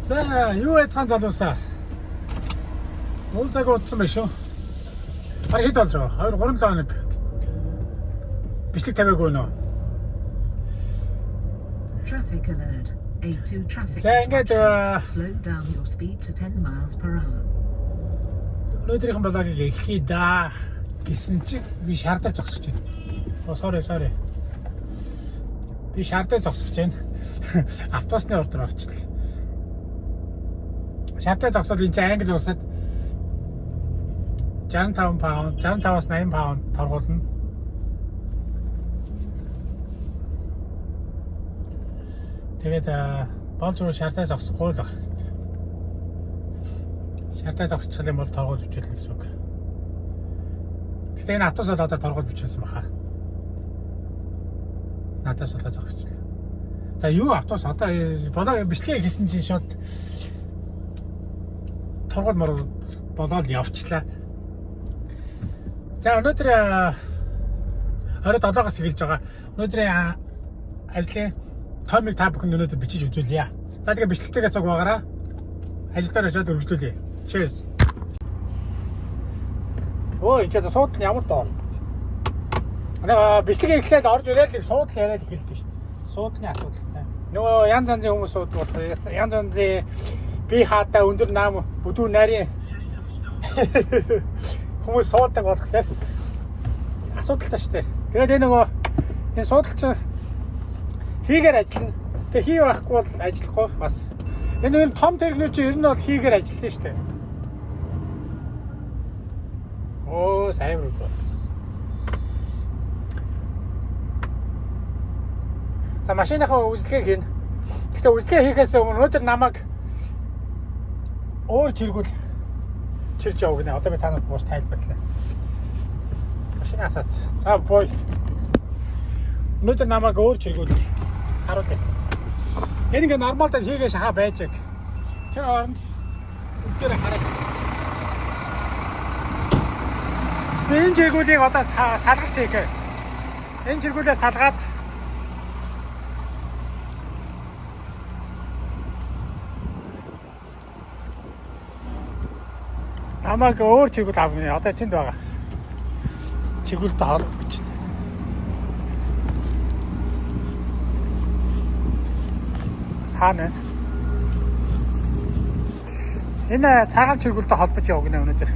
За юу яцхан залуусаа. Уул цаг удсан байх шүү. Харин хэд болж байгаа? 2-3 хоног. Бичлэг тавиагүй нөө. Traffic alert. A2 traffic. За ингээд slow down your speed to 10 miles per hour. Өнөөдрийнхэн балаагийг эхлэе да гэсэн чинь би шаардаа зогсож байна. Оо sorry. Би шаардаа зогсож байна. Автобусны ордор орчлоо. Шаардаа зогсоод энэ чинь англи улсад 65 паунд, 65-аас 80 паунд торгуулна. Тэгээд болж руу шаардаа зогсохгүй л баг. Шаардаа зогсчих юм бол торгуул бичүүлнэ гэсэн үг. Тэгтээ энэ автобус бол одоо торгуул бичүүлсэн баха. Надаас болоо зогсчихлаа. За юу автобус одоо болоо бичлэгээ хийсэн чинь шууд торгуул мөр болоод явчлаа. За өнөөдөр орой 7-оос эхэлж байгаа. Өнөөдрийн ажлын томыг та бүхэн өнөөдөр бичиж үзүүлье. За тэгээ бичлэгтэйгээ цуг байгаараа ажилдаа очиод өргөжлүүлье. Cheers. Ой, энэ сууд нь ямар доор. Бичлэгээ эхлээд орж ирээд нэг сууд л яриад эхэлдэг ш. Суудлын асуудалтай. Нөгөө янз янзын хүмүүс суудаг бол янз янзын би хаатаа өндөр наам бүдүү нарийн хүмүүс суудаг болохоор асуудалтай шүү дээ. Тэгээд энэ суудалч хийгээр ажиллана. Тэгээ хий байхгүй бол ажиллахгүй бас. Энэ том тэрэгнүүд чинь ер нь бол хийгээр ажилладаг шүү дээ. Оо, сайн руу. За машиныхаа үзлэгийг хийн. Гэхдээ үзлэгээ хийхээс өмнө өнөөдөр намайг өөр чиргүүл чирж явах гэнэ. Одоо би танад бууш тайлбарлаа. Машин асаац. За бой. Өнөөдөр намайг өөр чиргүүл харуулъя. Энэ ингээ нормалдаа хийгээ шахаа байж яг. Тэр оронд үгээр хараа. Энэ чиргүүлийг одоо салгалт хийх. Энэ чиргүүлээ салгаад намайг өөр чиргүүл авна. Одоо тэнд байгаа. Чиргүүлтэй хоолох гэж. Хаана? Энэ цагаан чиргүүлтэй холбож явна өнөөдөр.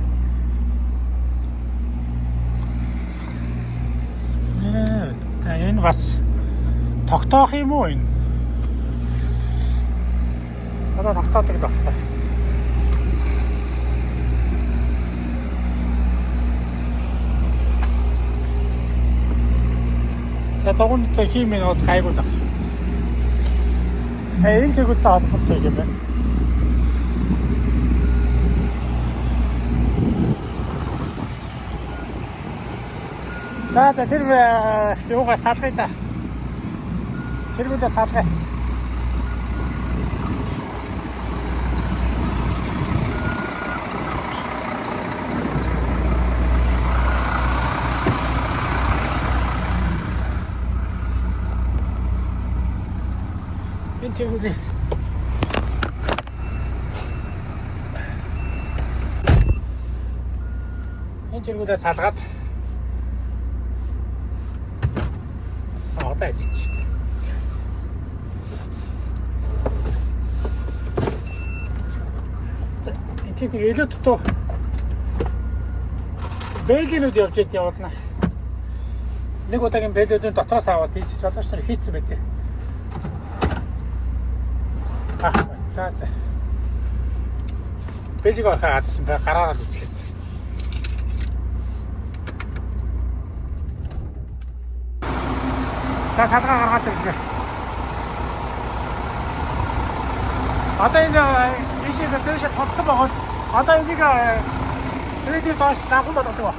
Энэ бас тогтоох юм уу энэ? Одоо тогтоодог л багтаа. За догоонтой хиймээ нод гайгуулах. Энэ чигүүтэй холбоотой юм байна. За тэр юугаа салгая та. Чиргүүдээ салгая. Энэ чиргүүдээ салгаад одоо ажиллаж шүү дээ. Энд чинь элүү дутуу бэлгэнүүд явж явуулна. Нэг удаагийн бэлгүүдийн дотроос аваад хийж жолооч нар хийцэн байдээ. За. Бэлэг орохоо гадсан бай гараараа үзчихсэн. За салгаа гаргаад ирлээ. Одоо энэ ишээ дэше татсан байгаа. Одоо энийг телевизээр тоош дагуул болдог байна.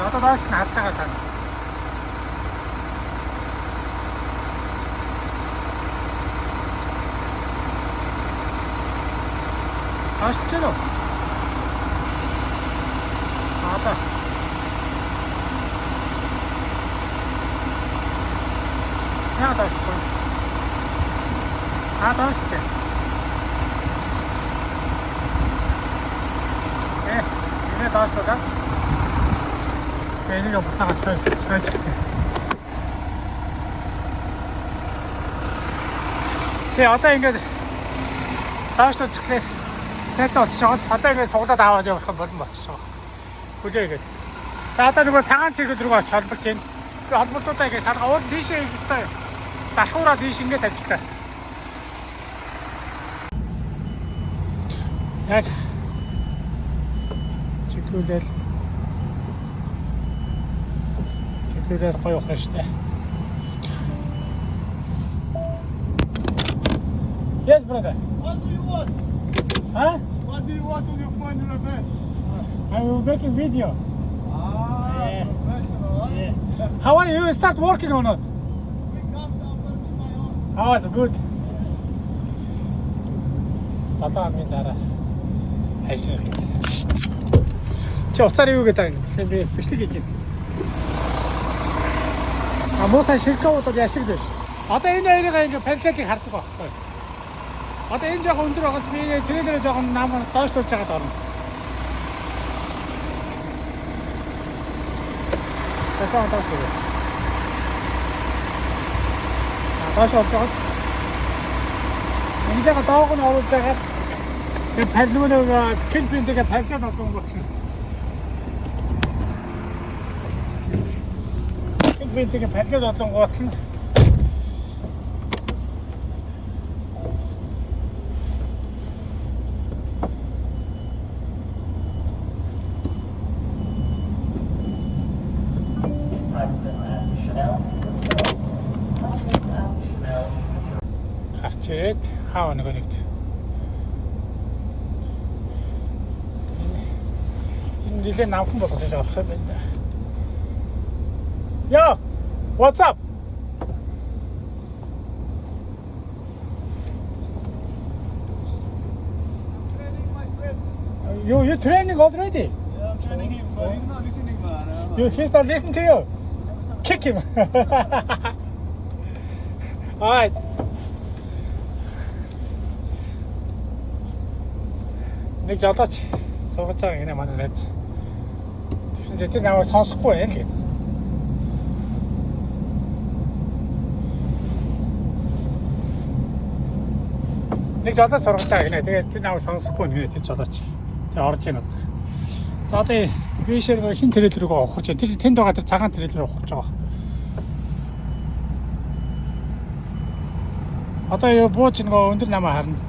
Одоо доош нь хацаагаа тань. Ашчено. Ата. Яа таахгүй. Таашч. Энэ таашгаа. Энийг буцаага чойч. Тэгээ одоо ингээд таашлаад чихлээ. Сайтай болчихсон. Одоо ингээд суглаад аваад явах болон болчихсон. Хүлээгээд. За одоо нөгөө цагаан чиргэл рүү оч холбогд юм. Тэгээ холбогдуудаа ингээд шалгаа уул тийшээ хийх хэрэгтэй. Залхуураа тийш ингээд тавьчихлаа. Яг чиглүүлэл гоё ухраа штэ. Yes, brother. What do you want? Huh? What do you want on your phone in reverse? I'm making video. Yeah. Professional, huh? Yeah. How are you? Start working or not? We come down for my own. Oh, it's good. Талаа минь дараа ажил хийсэн. Чи уцаар юу гэдэг юм? Би бичлэг хийж байна. Амуусан ширкэудад яшиг дэш. Одоо энэ хоёрыг ингээ параллелыг хардаг байхгүй. Одоо энэ жоохон өндөр байгаа би трейдер жоохон нам доошлуулж байгаад орно. Тасаа тасаа. Тасаа тасаа. Энийг доог нь оруулж байгаа. Тэгээ параллелыг кемпингээ параллел болгон болсон. Кемпингээ параллел болгон гоцсон. Харчээд хаа нэгт энэ нэлээд намхан болох гэж авсан байна. Yo, what's up? Training my friend. You training already? Yeah, I'm training him, but he's not listening, man. He's not listening to you. Kick him. All right. Нэг жолооч суугаж байгаа гинэ манай найз. Тэгсэн чинь тэр намайг сонсохгүй байх л. Нэг жолооч сургаж байгаа гинэ. Тэгээд тэр намайг сонсохгүй нэ тэр жолооч. Тэр орж ийн одоо. За одоо вишэр шин трейлер рүү ухаж байна. Тэр тэнд байгаа тэр цагаан трейлер рүү ухаж байгаа. Одоо юу бууч нөгөө өндөр намаа харна.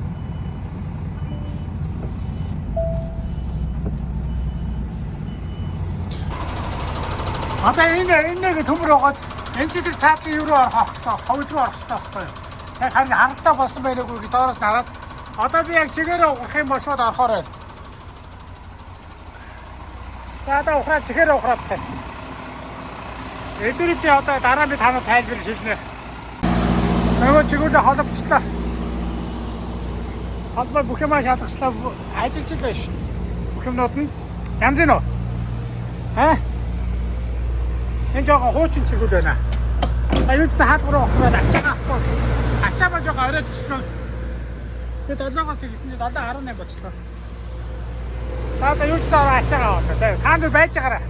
Одоо энэ нэг төмөр байгаад энэ ч тэр цаатлын юу руу орох хэрэгтэй, ховд руу орох хэрэгтэй байхгүй юу? Яг харин харалтаа болсон байгагүй гэж доороос нараад одоо би яг чигээрээ ухах юм бол шууд орохоор байна. За одоо ухраа чигээрээ ухраад тань. Эдгээр чи одоо дараа нь танаа тайлбар хэлнэ. Нөгөө чигүүлээ холбочлаа. Холбоо бүх юмаа шалгачлаа ажиллаж л байна шүү. Бүх юмнууд нь янз нь. Энэ жоохон хуучин чигүүл байна. Аюул ч хаалгаруу авах ачаа авахгүй. Ачаа ба жоохон оройд өчтөн. Тэгээд 7-оос ихсэн 7-18 болчихлоо. За юу ч сараа ачаагаа авах. За хаанд байж байгаарай.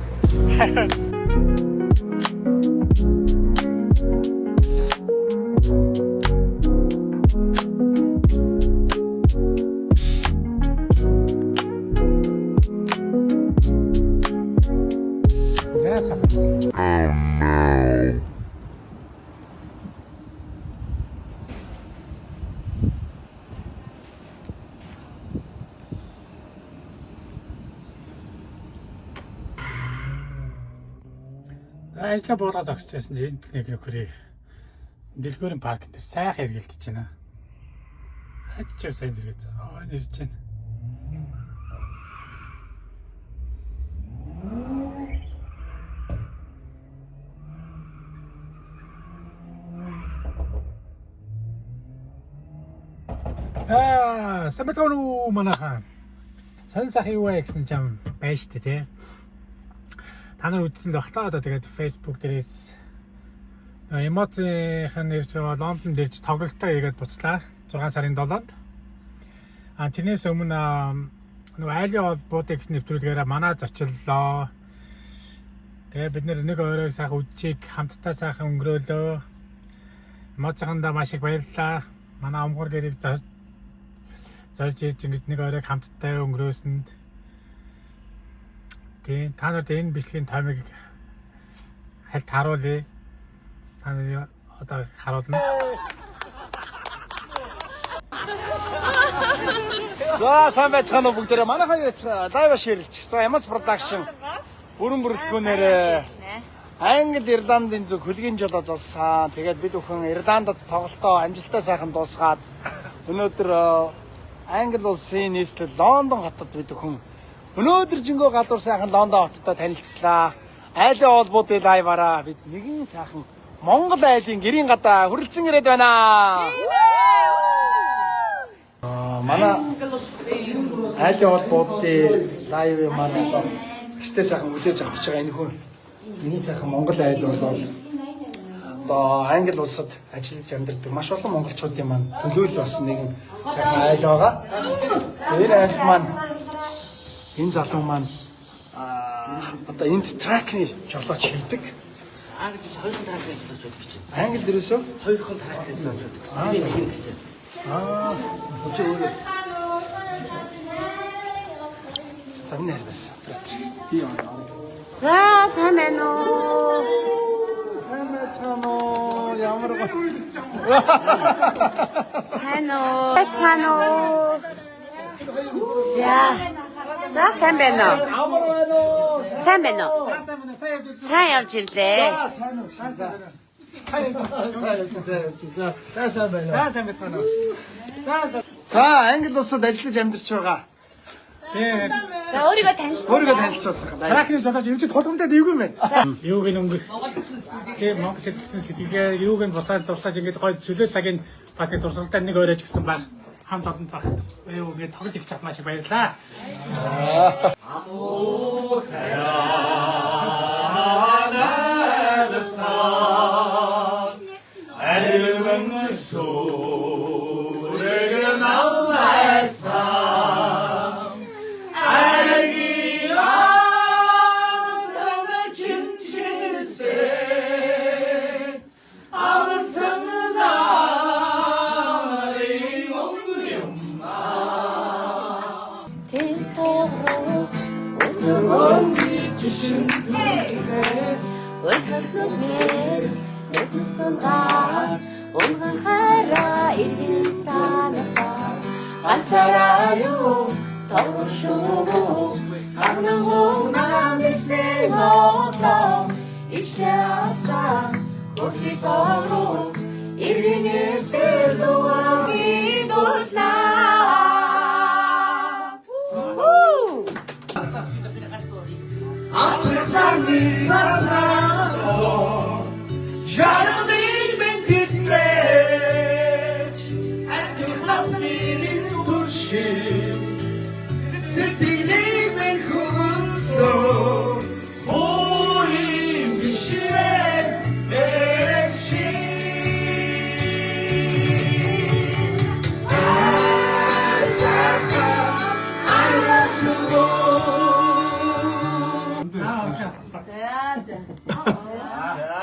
Ажлаа буулга зогсож байсан чинь нэг нөхрий дэлгүүрийн парк дээр сайхан хэргэлдэж байна. Хаччаа сайн дэргээ. Нэрж байна. За, самбатгоо манайхан. Сан сах юу вэ гэсэн юм байна шүү дээ, тий. Та нар үзсэн л багтаа одоо тэгээд Facebook дээрээс Эмоцийн нэрч Лондонд ирж тоглолтоо хийгээд буцлаа 6 сарын 7-нд. Тэрнээс өмнө нөгөө айлын холбоотой гэсэн нэвтрүүлгээрээ манай зочлоо. Тэгээ бид нэг оройг сайхан үдчийг хамтдаа сайхан өнгөрөөлөө. Эмоцийнхандаа маш их баярлалаа. Манай өмгөр гэрийг зорж ирж ингэж нэг оройг хамтдаа өнгөрөөсөнд. Тэгээ та нарт энэ бичлэгийн таймыг хальт харуулъя. Та нарыг одоо харуулна. За сайн байцгаана уу бүгдээрээ манай хоёр лайв шеэрлчихсэн. Ямас продакшн бүрэн бүрэлдэхүүнээр Англи Ирландын зөв хөлгийн жолоо золсон. Тэгээд бид бүхэн Ирландд тоглолтоо амжилттай сайхан дуусгаад өнөөдөр Англи улсын нийслэл Лондон хотод бид бүхэн өнөөдөр жингөө гадуур сайхан Лондон хоттой танилцлаа. Айлын холбоотой лайваараа бид нэгэн сайхан Монгол айлын гэрийн гадаа хүрэлцэн ирээд байна. Манай айлын холбоотой лайв маань ихтэй сайхан үлээж авч байгаа энэ хүн. Миний сайхан Монгол айл бол одоо Англи улсад ажиллаж амьдардаг маш олон монголчуудын маань төлөөлөл болсон нэгэн сайхан айл байгаа. Энэ айл маань энэ залуу маань одоо энд тракны жолооч хийдэг. Англи 2 трак ажиллаж байдаг чинь. Англи дээрээсөө 2 трак ажиллаж байдаг. Энэ гэсэн. Өчигдөр өөрөө. Замын хайр байна. Би яа. За сайн байна уу? Сайн байна уу? Ямар гоё. Сайн уу? Сайн уу? За сайн байна уу? Амар байна уу? Сайн байна уу? Сайн явж ирлээ. Сайн уу? Сайн байна. За, Англи улсад ажиллаж амьдарч байгаа. Тэгээ За өөрийгөө танилцуулъя. Өөрийгөө танилцуулсан. тракны жолооч энэ ч тулгамдаа дэвгүй юм байна. Юуг нь өнгө. Тэгээ Монгол сэтгэлсэн сэтгэлгээ юуг нь буцаад дуусгаж ингэж гоё чөлөө цагийн бас туршлагатай нэг оройч гисэн баг. Хамт одон цагт юу ингэ тоглож их чад маш их баярлаа. Ганцаараа товшоо хамнаа намэсээ нотоо ичляца хөрхиторо иргэнэртэй луаги дутна.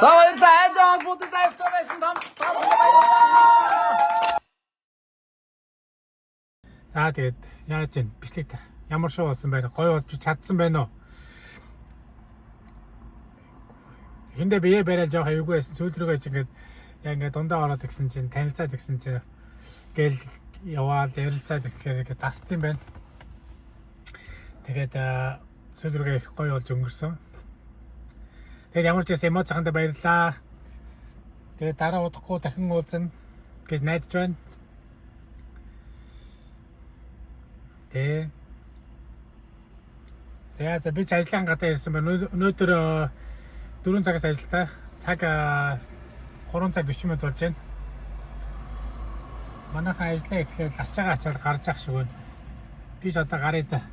За баярлалаа. Айлын холбоотой дайвтай байсан том баярлалаа. За тэгээд яаж вэ? Бичлэг ямар шоу болсон байна? Гоё болж чадсан байна уу? Эхэндээ бие бариад жоох эвгүй байсан. Сүүл рүүгээ ч ингээд яг ингээд дундаа ороод гисэн чинь танилцаад гисэн чинь гэл яваал ярилцаад гэхлээр ингээд дассан байна. Тэгээд сүүл рүүгээ их гоё болж өнгөрсөн. Тэгээд ямар ч гэсэн эмоцохондоо баярлалаа. Тэгээд дараа удахгүй дахин уулзна гэж найдаж байна. Тэгээд би ч ажлын гадаа ирсэн байна. Өнөөдөр 4 цагаас ажилтаа. Цаг 3 цаг 40 минут болж байна. Манайхан ажиллаа эхлээл ачаагаа ачаал гарч ах шиг байна. Би ч одоо гарыг та.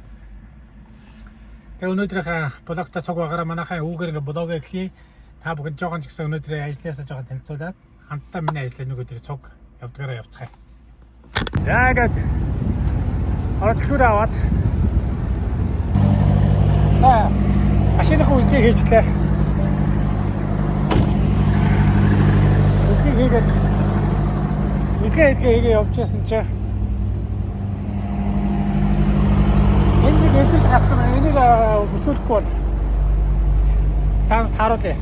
Тэгээ өнөөдрийнхээ блогтой цуг багаараа манайхаа үүгээр ингээ блог эхлэе. Та бүхэн жоохон ч гэсэн өнөөдрийн ажлаасаа жоохон танилцуулаад хамтдаа миний ажлаа нэг өдөр цуг явдгаараа явцгаая. За ингээд оролцоороо аваад машиныхаа үзлийг хийжлээ. Үзлийг хийгээд хийгээ явж байсан чинь энэ нэг өдөр хавтан энийг бүсүүлэхгүй бол таамаг харуулъя.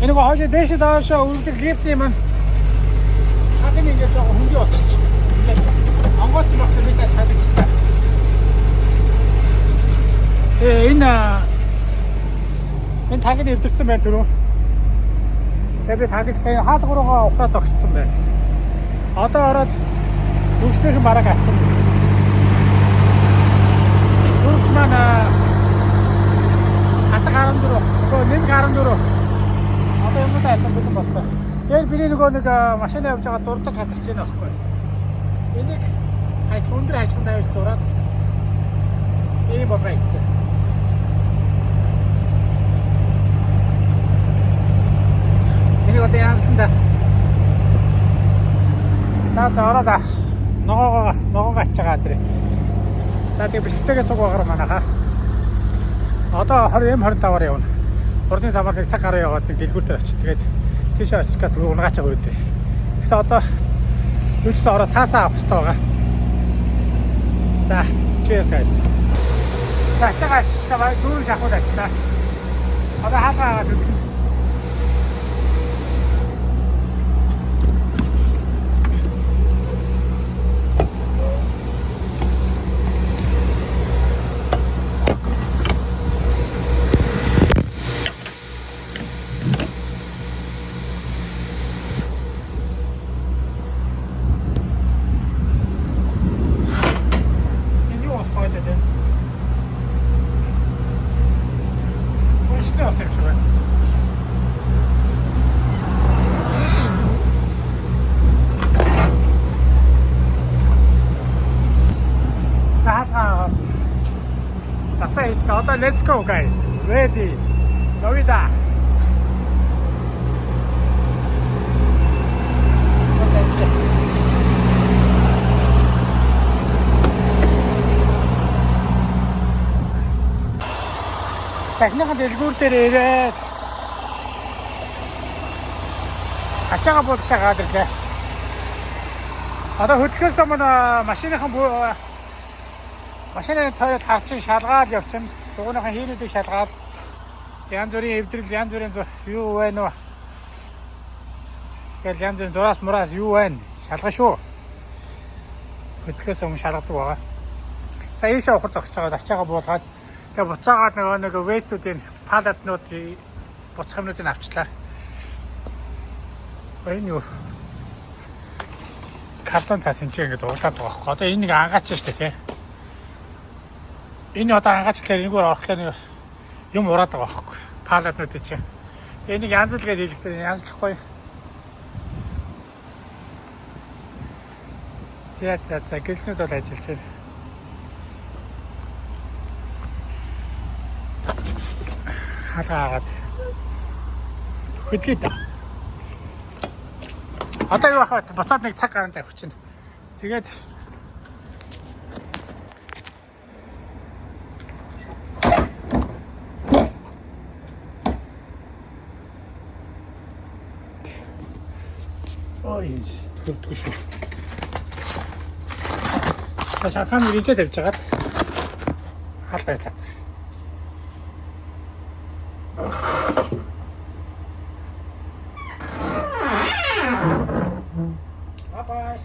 Энийг хоошоо дээшээ доошоо өргөдөг лифтний маань хагын ингээд жоохон хөнгөө очиж. Ингээд онгоцсон багт бисаа тавьчихлаа. Энэ тагыг өвдөрсөн байна түрүү. Тэгээд би тагчлаа хаалгаруугаа ухраа зогссон байна. Одоо ороод үгснийхэн бараг ачсан. Үгс маань хасаг 14. Нэг 14. Одоо юм даа асан бэлэн болсон. Тэгээд би нэг машина явж байгаа дурдаг газарч байна аахгүй. Энийг өндөр хайчманд авч зураад ийм болоо ийцээ. Энийг одоо яасан да. За ороод ногоогоо ачаагаа тэр. За тэгээ бичлэгтэйгээ цуг багаар манайхаа. Одоо 20-25-аар явна. Урдын самаар цаг гараа яваад нэг дэлгүүртээр очив. Тэгээд тийшээ очих гэж унгачаа хүрдээ. Гэхдээ одоо юуцсан ороод цаасаа авах хэрэгтэй байгаа. За, cheers guys. За, цаагаачтай дүүр шахууд ачлаа. Одоо хаалгаа аваад өгнө. Одоо let's go guys. Ready. Novida. Техникийн дэлгүүр дээр ирээд ачаага бодсоо гадарлаа. Одоо хөдлөхөөс өмнө машины тойрол харчин шалгаад явчихна. Дугуйнахаа хийрүүдийг шалгаад янз бүрийн эвдрэл, янз бүрийн юу байна вэ? Тэгэл янз бүрийн зураас мураас юу байна? Шалгаа шүү. Хөдлөхөөс өмнө шалгадаг байгаа. Сая ийшээ ухар зогсож байгаа ачаага буулгаад тэгээ буцаагаад нэг вестүүдийн палатнууд буцах юмнуудыг авчлаа. Энэ юу? Картон цаас энэ ингэж уулаад байгаа хөө. Одоо энийг ангаач штэ тий. Энэ одоо ангаачлаар энэгээр орохлоо юм ураад байгаа байхгүй. Палатнууд чинь. Энийг янзл гэж хэлэхдээ янзлахгүй. За гэлнүүд бол ажиллаж байна. Хаалгаад хөдлөе да. Одоо юу ахваа буцаад нэг цаг гарантаа авчихна. Тэгээд төрдгөө шүү. Шахаан ирээд тавьж хагаад хаалгаа стат. Bye.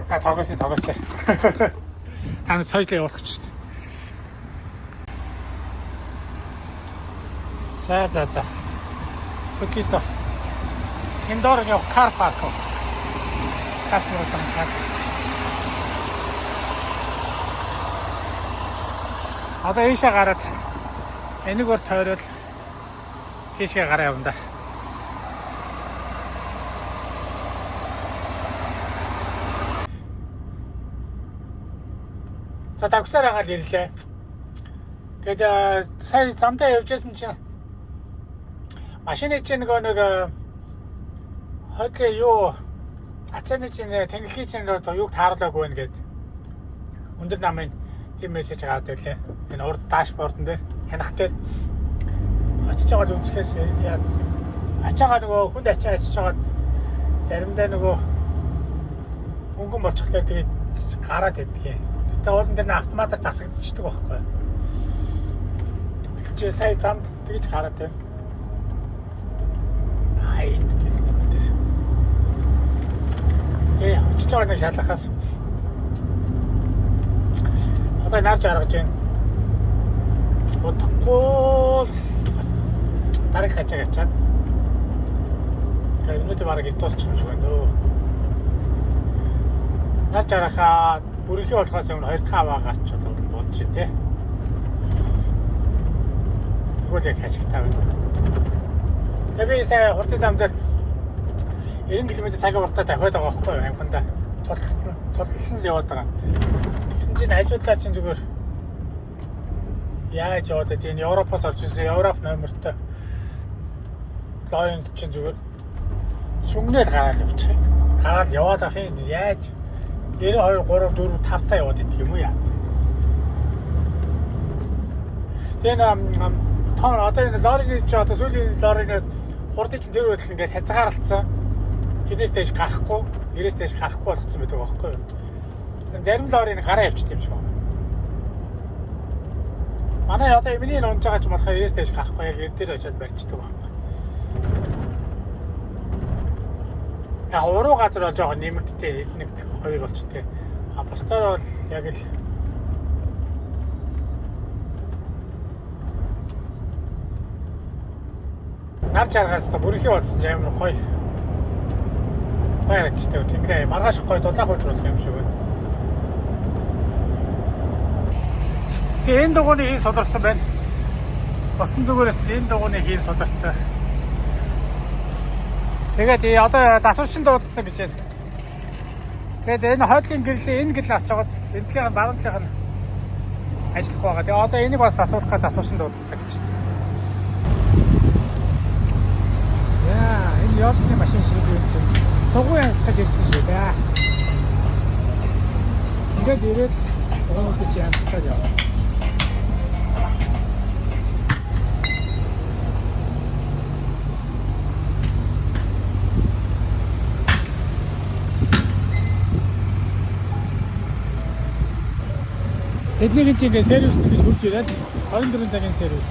За тоглосон. Тань сойжлаа явуулах ч шүү дээ. За. Хөдлөе. Энэ доор яг кар парк. Каснеротон парк. Одоо ийшээ гараад энийг өөр тойрол тийшээ гараа явна да. Одоо давгсаар хагаад ирлээ. Тэгээд сая замдаа явжсэн чинь машины чинь нэг хотлын юу ачааны чинь тэнглэгийн чинь юуг тааруулаагүй байна гэд өндөр намын тийм мессеж гараад ирлээ. Энэ урд дашбордон дээр хянах дээр очиж байгаа л үнцгээс яа ачаагаа нөгөө хүнд ачаа очиж байгаа заримдаа нөгөө өнгөн болчихлоо тэгээд гараад идэх. Тэгтээ уулан дээр нь автоматар засагдчихдаг байхгүй. Тэгчээ сая замд тэгж гараад байна. Энд гэл нэг дээр. Тэгээ очиж байгаа нэг шалахаас одоо нарж аргаж байна. Удахгүй тарих хачааг ачаад. Тэгээ өнөөдөр бараг илтүүлчих юм шиг байна дөө. Нарж арахаа бүрийнхээ болохоос өмнө 2 дахь аваа гарч болж байна те. Тэгвэл яг хашигтай байна. Тэгээ сая хурдан зам дээр 90 км/цаг уртаа давхиад байгаа байхгүй юу амхандаа тулсан яваад байгаа. Тэгсэн чинь ажуудлаа чинь зүгээр яаж яваад тийм Европоос орж ирсэн Европ номертой лойн чинь зүгээр сүмнэл гараад явчих. Гараад яваад ах юм яаж 92 3 4 5 таа яваад идэх юм уу яа. Тэгээ тоо одоо энэ лорины ч одоо сүүлийн лорины хурдын чинь тэр үйл ингээд хязгаарлалцсан. Тэрнээс дэш гарахгүй, нэрээс дэш гарахгүй болгоцсон байдаг байхгүй юу? Зарим лорины гараа явчих юм шиг байна. Манай одоо эмний унж байгаа ч болохоор нэрээс дэш гарахгүй яг дээр очиод барьчдаг байхгүй. Яг уруу газар бол жоохон нэмэгдтэй 1 2 болчтой. А бусдаар бол яг л нар чаргаас та бүрийнхээ болсон ч амар гоё. Баярч тэ тиймээ маргааш гоё дулаах хөдөлгөх юм шиг байна. Тэгээ энэ дугууны хийн суларсан байна. Босдон зүгээрээс энэ дугууны хийн суларсан. Тэгээд одоо засварчин дуудсан гэж байна. Тэгээд энэ хойдлын гэрлийн энэ гэрэл асч байгаа. Энэний баруунлынх нь ажиллахгүй байгаа. Тэгээд одоо энийг бас асуулах гэж засварчин дуудсан гэж байна. Энэ ясны машин шиг юм чинь тугуй янзтаж ирсэн шүү дээ. Ингээд ирээд тугуйд янзтаж яваа. Эднийг чинь ингээд сервис гэж хурж ирээд 24 цагийн сервис.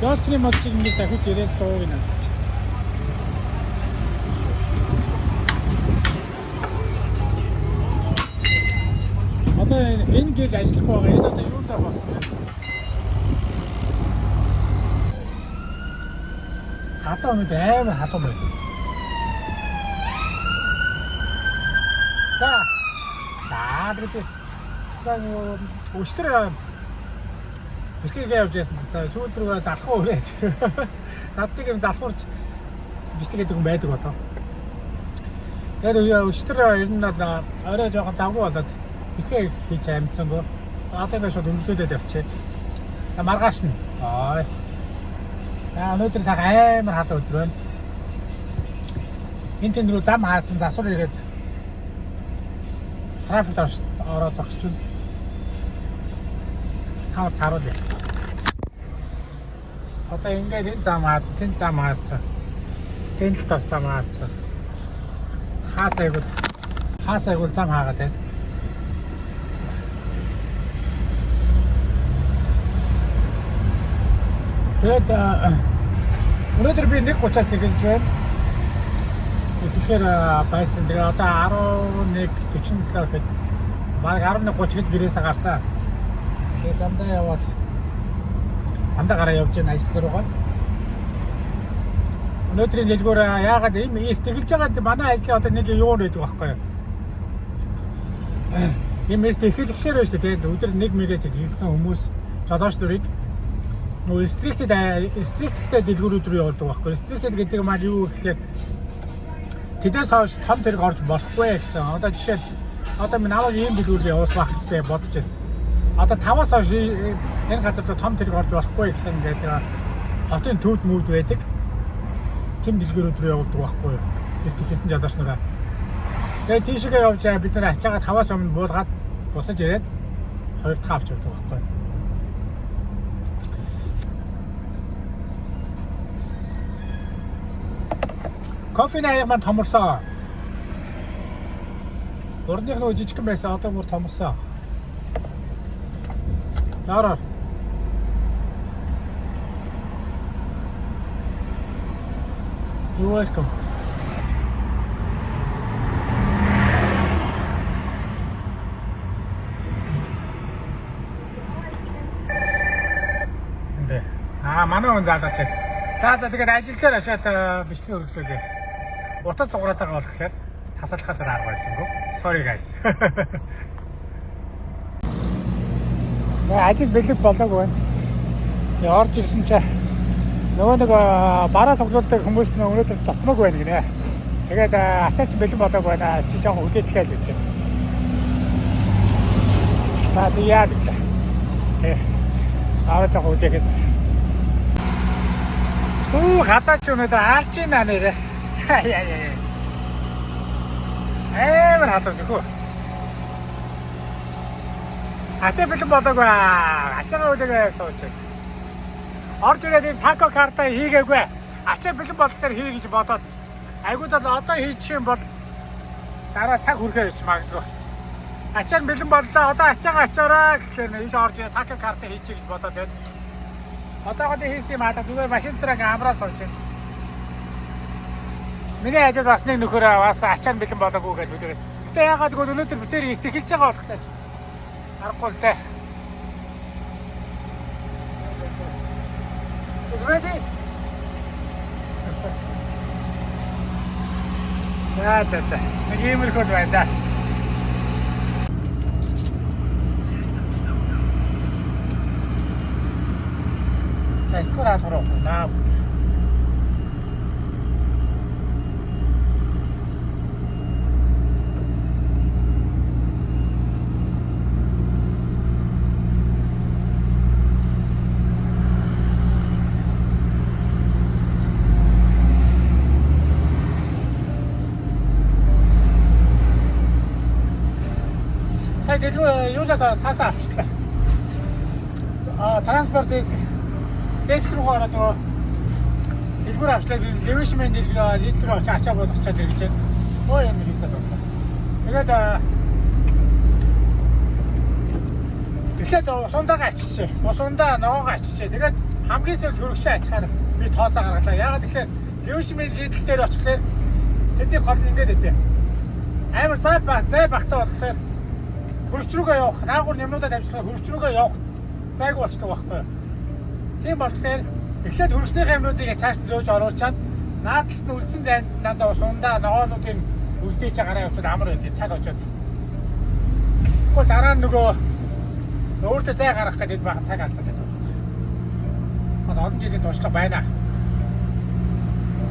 Ясны мод шиг ингээд дахиж ирээд тугуйг янзтаж. Одоо энэ гэл ажиллахгүй байгаа. Энэ одоо юундаа болсон бэ? Гадаа өнөд амар халуун байна. За тэгээд өчтөр бистгээ явж байсан. За сүүл рүү залхуу өрөөд. Над чиг юм залхуурч бистгээ гэдэг юм байдаг болоо. Тэгээд өчтөр ер нь бол орой жоохон завгүй болоод бистгээ хийж амжсангүй. Одоо би шууд өмчлөөдөө явчихъя. Маргааш нь. Өнөөдөр сайхан амар хатаа өдөр байна. Энэ тэн рүү зам хаасан засвар игээд трафик ороод зогсож байна. Таруул яа. Одоо ингээд энэ зам хаац, тэн зам хаац. Тэн л тос зам хаац. Хаасайгул зам хаагаад байна. Тэгээд өнөөдөр би 1:30-аас эхэлж байна. Тэгэхээр байсан. Тэгээ одоо 11:47 гэхэд баг 11:30-д гэрээсээ гарсан. Тэгээд замдаа явбал замдаа гараа явж байна ажил руугаа. Өнөөдрийн дэлгүүр яагаад ийм эртгэлж байгаа манай ажлын одоо нэг юу нээдэг байхгүй юу? Ийм эртгэлжлэр байна шүү дээ. Өдөр 1 мегаас хэлсэн хүмүүс жолооч дурыг нөө restricted дэлгүүрүүд рүү явуулдаг байхгүй. Restricted гэдэг маань юу гэхээр тэдээс хойш том тэрэг орж болохгүй гэсэн. Одоо жишээ одоо минь аваад ийм дэлгүүр явуулах байх гэж бодож байна. Одоо 5-аас хойш энэ газар том тэрэг орж болохгүй гэсэн ингээд хотын төвд мөвд байдаг. Тэм дэлгүүрүүд рүү явуулдаг байхгүй юу? Эрт ихсэн жолооч нараа. Тэгээд тийшээ явж бид нар ачаагаа 5-аас өмнө буулгаад буцаж ирээд 2 дахь авч явдаг байхгүй юу? Кофений аяг маань томорсон. Урдных нь жижигхэн байсан одоо бүр томорсон. Дараар. You're welcome. Эндээ. Манай хүн заалаач. Тэгээд ажил дээр ашаад бичлэг өргөжлөө. Утас цуграатайгаа болох гэхээр тасалхаас арга байсангүй. Sorry guys. Ажил бэлэг болоогүй байна. Тэгээ орж ирсэн чи нөгөө нэг бараа цуглуулдаг хүмүүс нь өнөөдөр дотмог байна гинэ. Тэгээд ачаач бэлэн болоогүй байна. Чи жоохон үлээчгээл гэж байна. За тий яа л гэлээ. Аваад жоохон үлээгээс. Гадаач өнөөдөр алж ийна нэрэ. Яа. Эвэр хатдаг хөө. Ачаа бэлэн болоогүй. Ачаагаа үлээгээ сууж. Орж ирээд тако карта хийгээгүй. Ачаа бэлэн болохоор хий гэж бодоод. Айгууд бол одоо хийчих юм бол дараа цаг хүрэхээ биш магадгүй. Ачаа бэлэн боллоо. Одоо ачаагаа ачаараа гэхлээр ийш орж ирээд тако карта хийчих гэж бодоод байна. Одоогоо хийсэн юм аа зүгээр машин трак амраа сууж байна. Миний ажил бас нэг нөхөрөө бас ачаа бэлэн болоогүй гэж үгээд. Гэтэ яагаад гэвэл өнөөдөр бид нэр ихтэй хэлж байгаа болохтой. Аргагүй л дээ. Is ready? За. Нэг иймэрхүү байна да. Сайстгуур хаалгараа наа. Юулаас цаасаа авчлаа. Транспорт деск руу ороод нөгөө дэлгүүр авчлаа. Левишмен лидер очиж ачаа болгочаад ирж байна. Оо юм хийсэл байна. Тэгээд эхлээд усундаага аччихжээ. Усундаа ногоогоо аччихжээ. Тэгээд хамгийн сүүлд хөргөшөө ачхаар би тооцоо гаргалаа. Яагаад тэгэхээр левишмен лидер дээр очихлаа тэдний гол нь ингэж өгдөө. Амар зай багтаа болохоор хөрч рүүгээ явах, наагур юмнуудад амжихаар хөрч рүүгээ явах зайг болчтой байхгүй юу? Тийм болохоор эхлээд хөрчнийхээ юмнуудыг цааш зөөж оруулчаад наадалт нь үлдсэн зайд надад усундаа ногоонуудыг үлдээч гараа явуучаад амар байдгийг цаг очоод. Тэгвэл дараа нь нөгөө өөртөө зай гаргах гэдэг байх цаг алдаад байдаг. Бас олон жилийн туршлага байна.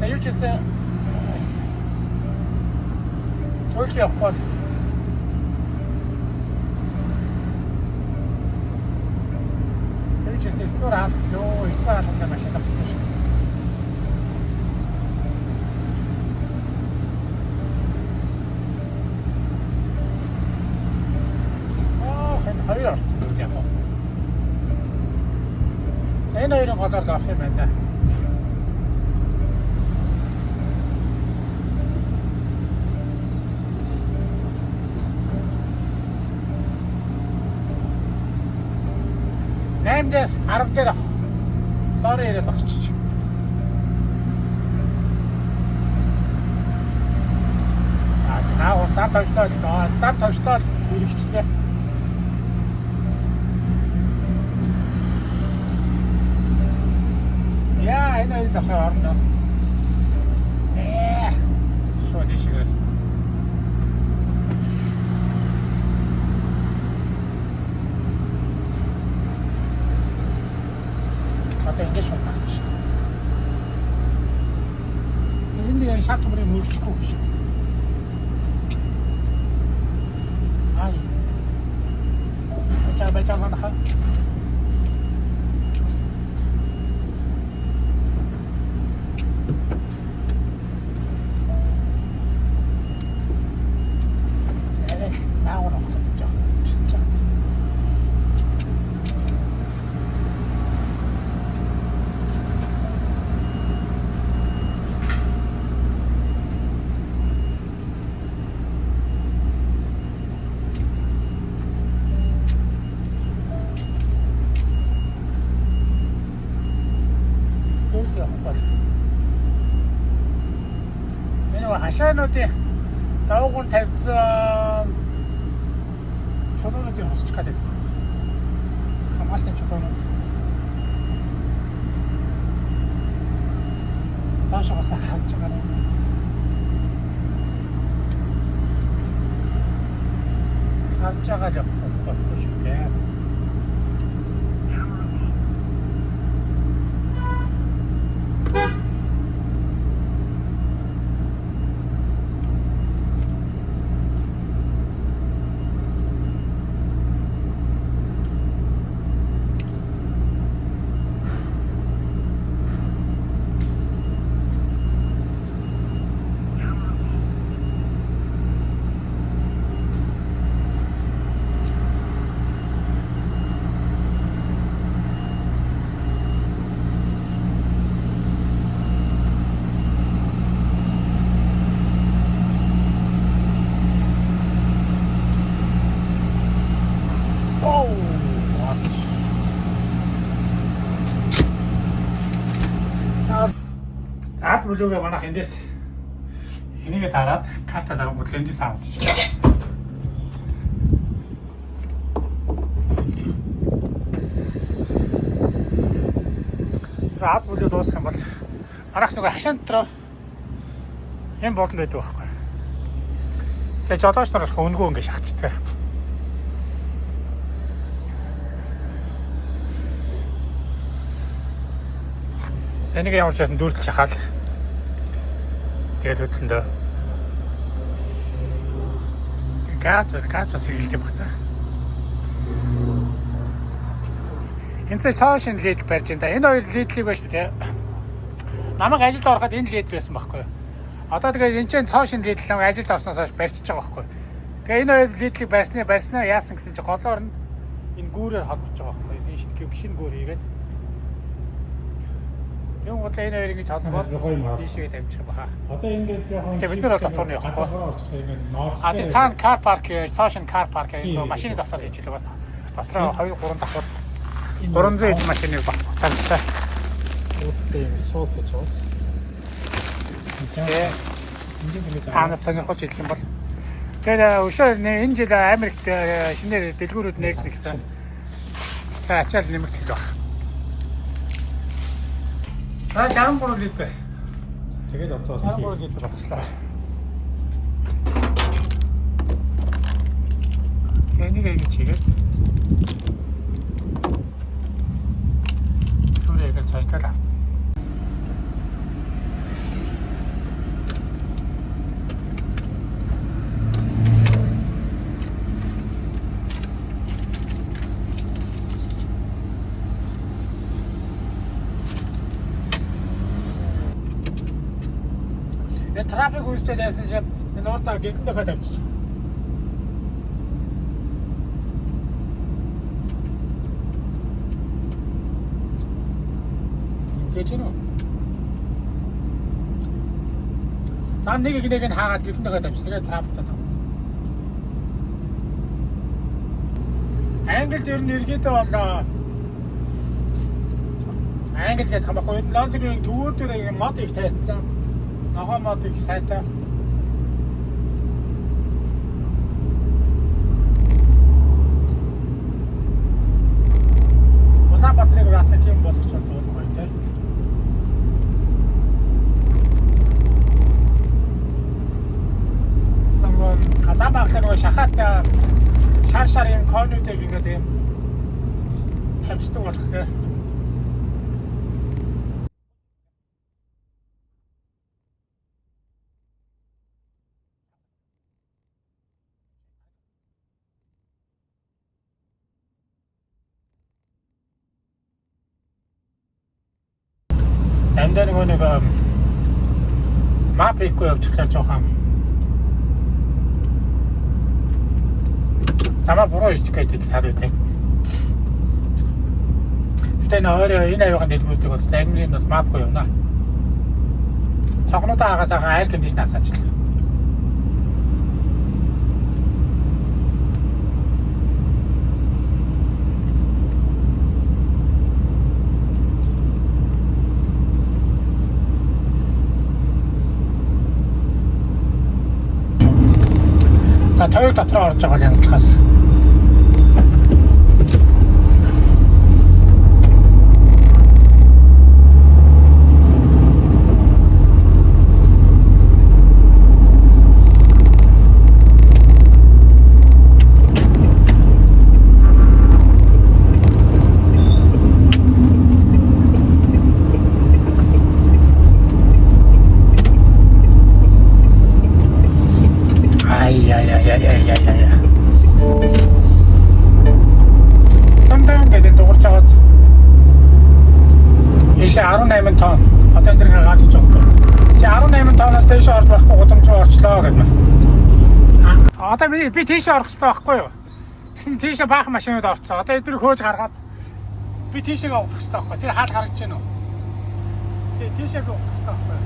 Юу ч гэсэн төлөв явахгүй. История алдлоо, история алдлаа машин авчихсан шүү. Хэн хоёр орчихсон яг. Энэ хоёрын голоор авах юм байна. Нэмдэр 10 дээр дороо ирээ зогсчих. Зам тавьчлаа иргэжлээ. Яа, энэ үед дахиад орно. Шууд ишгээр. Одоо ингэж шууд байна шүү. Энэ яг шат төмрийн мөрөчгүй шүү. Ай. байж байгаа манайхаа. хашаануудын давгуун тавьсан чулуунуудыг хусчих гэдэг. Хамгаалтын чулуунууд. Таашаасаа харж байгаа. харж байгаа л болохгүй шүү дээ. Заад бүлүүгээ манайх эндээс энийгээ дараад карта дарангууд л эндээс аваад чинь. Заад бүлүү дуусах юм бол манайх нөгөө хашаан дотроо юм болно байдаг байхгүй. Тэгээ жолооч нар болох өнгөө ингэ шахчихтай. Энийг ямар ч байсан дүүрт шахаал. Тэгээд хөдлөндөө. Газ сэргэлтэй багтаа. Энэ цаашин лид барьж энэ. Энэ хоёр лидлийг байж тээ. Намайг ажилд ороход энэ лид байсан байхгүй юу? Одоо тэгээд энэ чинь цаашин лид л ажилд орсноос хойш барьчихж байгаа байхгүй юу? Тэгээд энэ хоёр лидлийг барьснаа яасан гэсэн чинь голоор нь энэ гүүрээр холбож байгаа байхгүй юу? Энэ шидгүү гişin гүүр хийгээд. Yung бодлоо энэ хоёрыг холбоод тийшээ тавьчих баха. Одоо ингээд жоохон бид нар дотор нь явахгүй. А тий цаана кар парк, social car park гэх машины зогсоол хийж илүү бас. Дотроо 2-3 давхар 300 эд машиныг багтаалтай. Үүтэй суулж байгаа. Тэгээ танаас сонирхож хэлэх юм бол тэгээд өшөө энэ жил Америкт шинээр дэлгүүрүүд нэгдэх гэсэн. За ачаал нэмэгдэх баг. 63 литр. Тэгээд одоо 63 литр болчихлоо. Энийг ингэж хийгээд сүрээгээ цаашдаа ав. Трафик үүсчээд байсан чинь энэ уртаа гэрдэн дахиад авчихсан. Ингэж нөө. Цаан нэг нь хаагаад гэрдэн дахиад авчихсан. Тэгээд трафик таа. Англид ер нь иргэдээ болоо. Англид гэдэг хамаагүй Лондонгийн төвөөдөр мод их тайсан. Ногоо мод их сайтай. Улаанбаатарыг яасна тийм болгоч болов гоё те. Самбон Казанбаахтай нөгөө шахаатай шар юм конуудыг ингээд юм тавьчихдаг болох те. Амдаа нэг мап хийхгүй явчихлаа жоохон. Замаа буруу ирчих гэдэг сар үүтэй. Гэтэ энэ аюугаа дэлгүүлдэг бол зарим нь бол мапгүй явна. Цогнуудаа хагасаахан айл кондишнаас ажиллаа. За тоёг дотроо орж байгаа л янзлахаас. Тандаа гэдэг дуурж байгаа. Ийш 18 тонн. Одоо энэ дэр гаргаж байгаа. Чи 18 тонноос дэше орж байхгүй гудамж орчлоо гэдэг. Одоо би тийш орох хэрэгтэй байхгүй юу? Тэгсэн тийш баах машинууд орцсон. Одоо эдгээр хөөж гаргаад би тийшээ авах хэрэгтэй байхгүй. Тэр хаал харагдаж байна уу? Тийшээ авах хэрэгтэй байхгүй.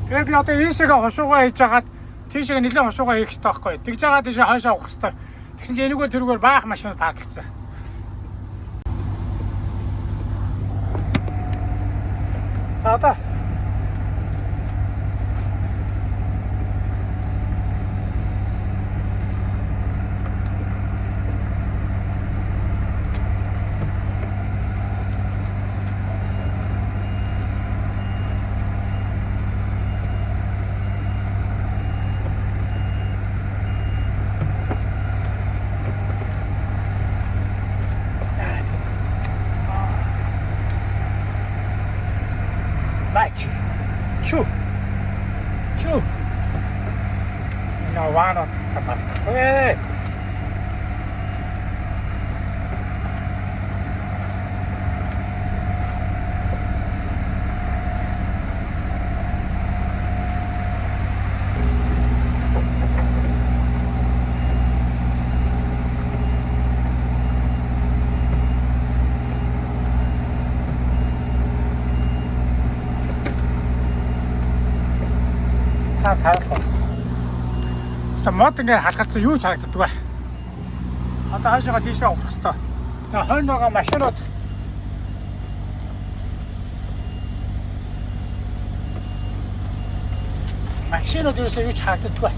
Тэгээ би одоо ийшээ хошуугаа хийж хагаад тийшээ нэлээд хошуугаа хийх хэрэгтэй байхгүй. Тэгж байгаа тийшээ хойшоо авах хэрэгтэй. Тэгсэн чинь энэгээр тэрүүгээр баах машинууд парклцсан. За одоо Right. Choo. No, why not? Hey. Харах. Мод ингээ халахсан юу ч харагддаг бай. Одоо хаашаа тийшээ авах хэрэгтэй. Тэгээ хойно байгаа машинууд ерөөсөө юу ч харагддаг бай.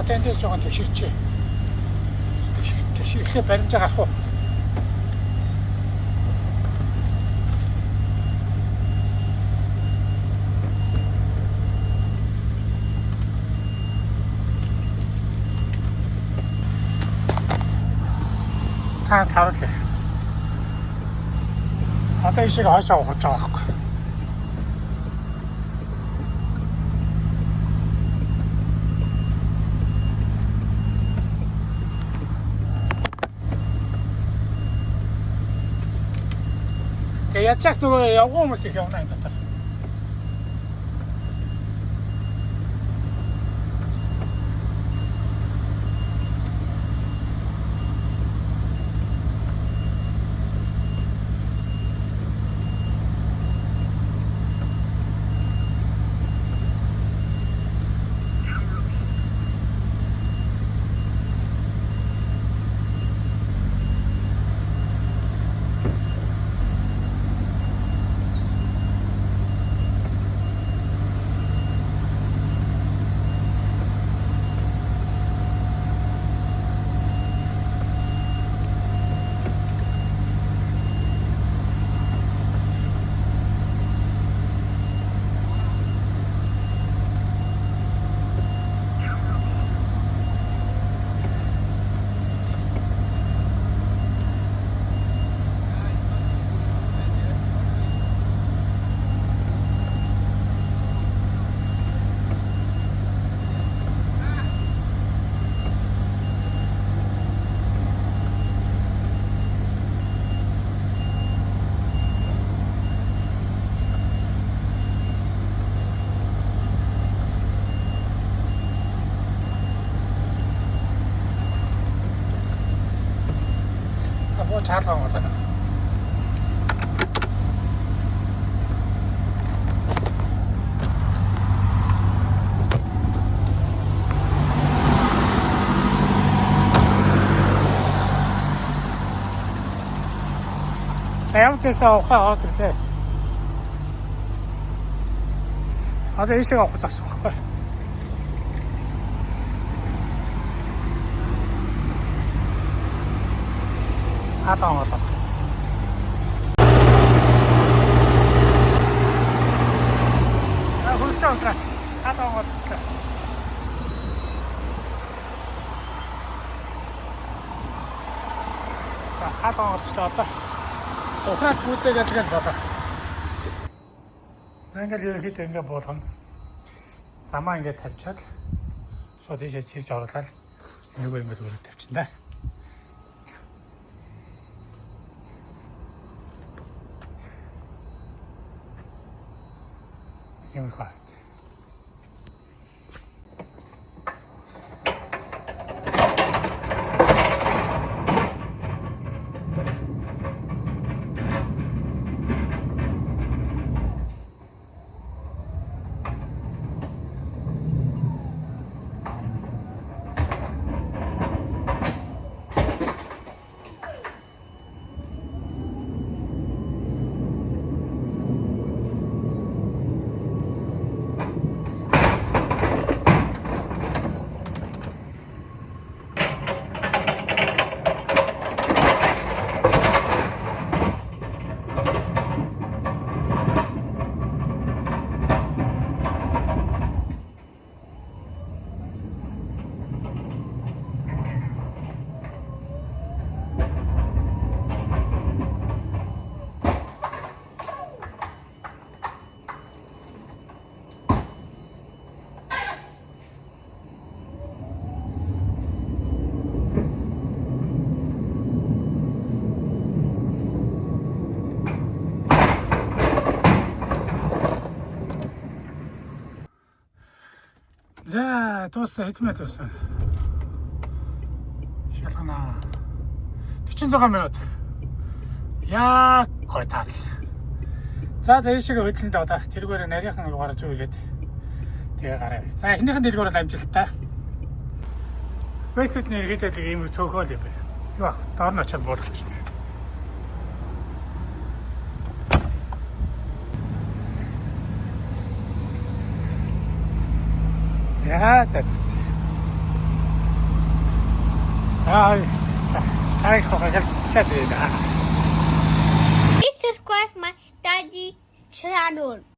Тэндээс жоохон тэгширчээ. Тэгширлээ баримж гарах уу? Таарлаа. Одоо ишиг хойшоо ухаж байгаа байхгүй. Тэгээ ячаах нөгөө явган хүмүүс их явна энэ дотор. шаалган болоо. Ямтээсээ ухаа ороод ирлээ. Одоо ийшээ авах гэж байна. Хатан болоо. Хуршаа гэх. Хатан болоо. Хатан болоо. Ухаат бүтээг ялгал болоо. Ингээл ерөөхдөө ингээ болгоно. Замаа ингээ тавьчаад шууд ийшээ чирж оруулаад энэгээр ингээ зүгээр тавьчихна да. Юм хаад. За, дууссан хэдмээ дууссан. Шалгана. 46 минут. Яа, гой тал. За, ийшээ хөдлөндөө одоо тэргээр нарийнхан руугаараа зүүгээд тэгээ гараа. За, эхнийхэн дэлгүүр бол амжилттай. Вэстэдний иргэдэд ийм цөөхөл юм байна. Юу ах, доор нь очиад буулгачихлаа. Ja, das ist. Ja, ich hoffe, jetzt chat wieder. Please subscribe my daddy channel.